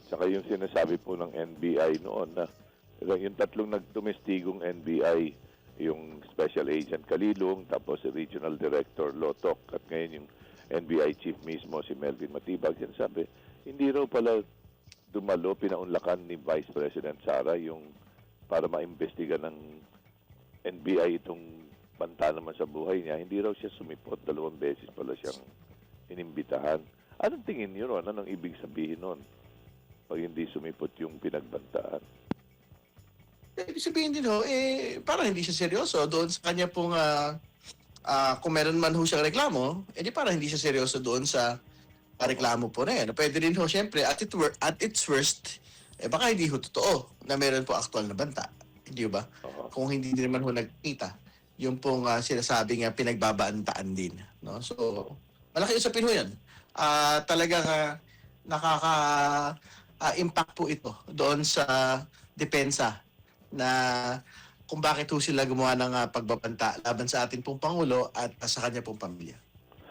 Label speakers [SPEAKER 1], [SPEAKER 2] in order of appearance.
[SPEAKER 1] Tsaka yung sinasabi po ng NBI noon na yung tatlong nagtumestigong NBI, yung Special Agent Kalilong, tapos si Regional Director Lotok, at ngayon yung NBI Chief mismo, si Melvin Matibag, yan sabi, hindi raw pala dumalo, pinaunlakan ni Vice President Sara yung para maimbestiga ng NBI itong banta naman sa buhay niya. Hindi raw siya sumipot, 2 beses pala siyang inimbitahan. Anong tingin niyo ron? Anong ibig sabihin nun? Pag hindi sumipot yung pinagbantaan?
[SPEAKER 2] Ibig sabihin din ho, parang hindi siya seryoso doon sa kanya pong, kung meron man ho siyang reklamo, di parang hindi siya seryoso doon sa reklamo po na yan. Pwede rin ho, syempre, at its worst, baka hindi ho totoo na meron po aktual na banta. Hindi ba? Kung hindi din naman ho nagkita, yung pong sinasabing pinagbabantaan din. No? So, malaki usapin ho yan. Talagang nakaka-impact po ito doon sa depensa na kung bakit ho sila gumawa ng pagbabanta laban sa ating pong Pangulo at sa kanya pong pamilya.